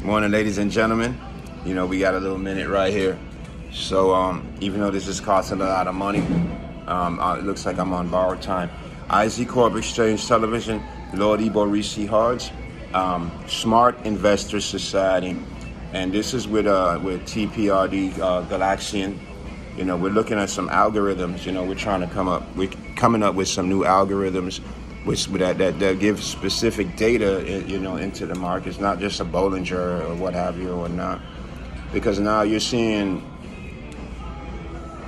Morning, ladies and gentlemen. You know, we got a little minute right here. So, even though this is costing a lot of money, it looks like I'm on borrowed time. CORP Exchange Television, Lord IBO Risi Hards, Smart Investor Society, and this is with TPRD Galaxian. You know, we're looking at some algorithms. You know, we're coming up with some new algorithms that give specific data, you know, into the markets, not just a Bollinger or what have you or not. Because now you're seeing,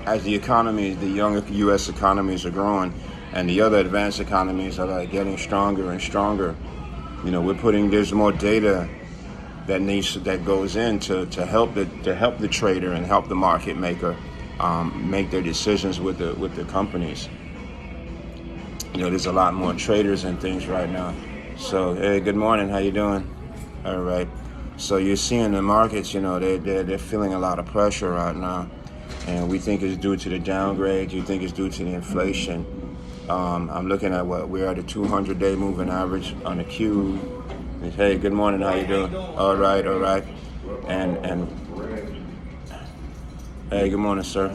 as the younger U.S. economies are growing, and the other advanced economies are like getting stronger and stronger. You know, there's more data that goes in to help the trader and help the market maker make their decisions with the companies. You know, there's a lot more traders and things right now. So, hey, good morning. How you doing? All right. So you're seeing the markets. You know, they're feeling a lot of pressure right now, and we think it's due to the downgrade. You think it's due to the inflation. I'm looking at we're at a 200-day moving average on the Q. Hey, good morning. How you doing? All right. And hey, good morning, sir.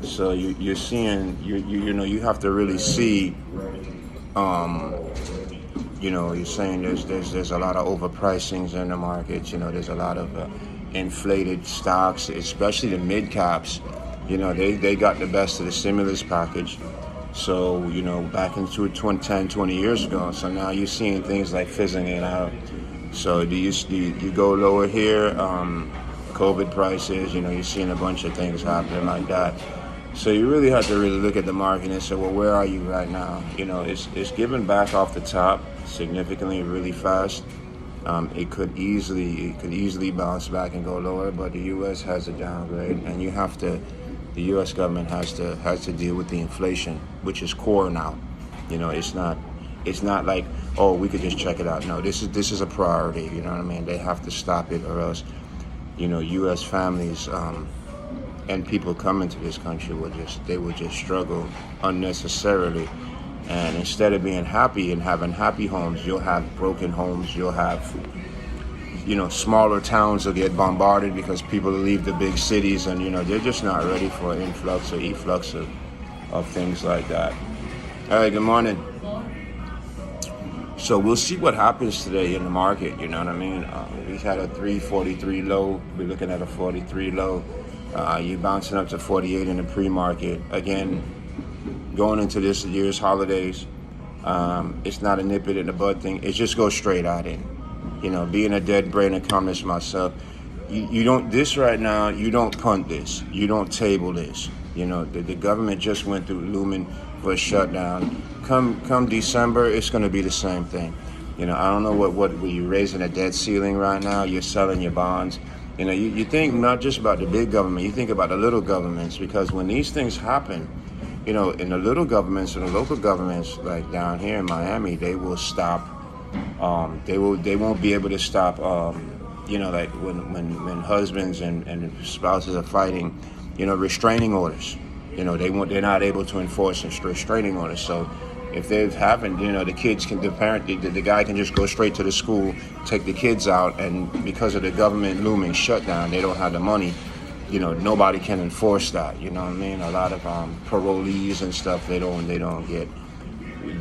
So you're seeing, you know, you have to really see, you know, you're saying there's a lot of overpricings in the markets. You know, there's a lot of inflated stocks, especially the mid caps. You know, they got the best of the stimulus package. So, you know, back into 20 years ago. So now you're seeing things like fizzing it out. So do you go lower here? COVID prices, you know, you're seeing a bunch of things happening like that. So you really have to really look at the market and say, well, where are you right now? You know, it's giving back off the top significantly, really fast. It could easily bounce back and go lower, but the U.S. has a downgrade, and the U.S. government has to deal with the inflation, which is core now. You know, it's not like, oh, we could just check it out. No, this is a priority. You know what I mean? They have to stop it, or else, you know, U.S. families and people coming to this country will just struggle unnecessarily. And instead of being happy and having happy homes, you'll have broken homes. You'll have, you know, smaller towns will get bombarded because people leave the big cities, and, you know, they're just not ready for an influx or efflux of things like that. All right, good morning. So we'll see what happens today in the market, you know what I mean? We had a 343 low. We're looking at a 43 low. You're bouncing up to 48 in the pre-market. Again, going into this year's holidays, it's not a nip it in the bud thing. It just goes straight out in. You know, being a dead brain economist myself, you don't, this right now, you don't punt this. You don't table this. You know, the government just went through looming for a shutdown. Come December, it's going to be the same thing. You know, I don't know what you're raising a debt ceiling right now. You're selling your bonds. You know, you think not just about the big government. You think about the little governments, because when these things happen, you know, in the little governments and the local governments, like down here in Miami, they will stop. They won't be able to stop. You know, like when husbands and spouses are fighting, you know, restraining orders. You know, they're not able to enforce restraining orders. So if they've happened, you know, the guy can just go straight to the school, take the kids out, and because of the government looming shutdown, they don't have the money. You know, nobody can enforce that. You know what I mean? A lot of parolees and stuff, they don't get.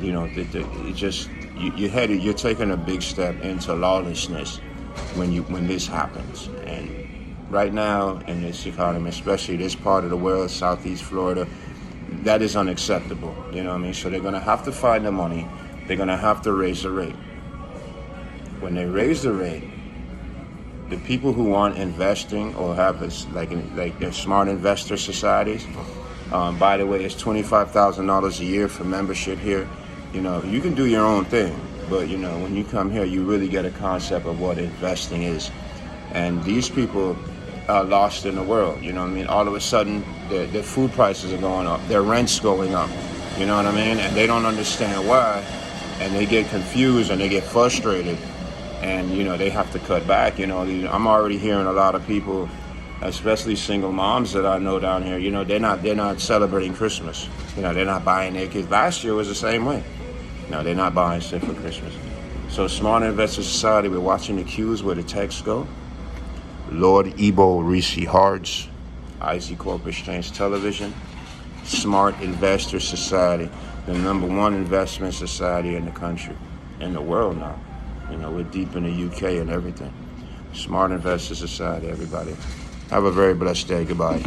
You know, you're taking a big step into lawlessness when this happens. And right now in this economy, especially this part of the world, Southeast Florida, that is unacceptable. You know what I mean? So they're going to have to find the money. They're going to have to raise the rate. When they raise the rate, the people who aren't investing or have this, like their smart investor societies, by the way, it's $25,000 a year for membership here. You know, you can do your own thing, but, you know, when you come here, you really get a concept of what investing is. And these people are lost in the world. You know what I mean? All of a sudden, their food prices are going up, their rent's going up. You know what I mean? And they don't understand why, and they get confused and they get frustrated, and, you know, they have to cut back. You know, I'm already hearing a lot of people, especially single moms that I know down here. You know, they're not celebrating Christmas. You know, they're not buying their kids. Last year was the same way. No, they're not buying stuff for Christmas. So Smart Investor Society, we're watching the cues where the texts go. Lord IBO Reese Hards, IC Exchange Television. Smart Investor Society, the #1 investment society in the country, in the world now. You know, we're deep in the UK and everything. Smart Investor Society, everybody. Have a very blessed day. Goodbye.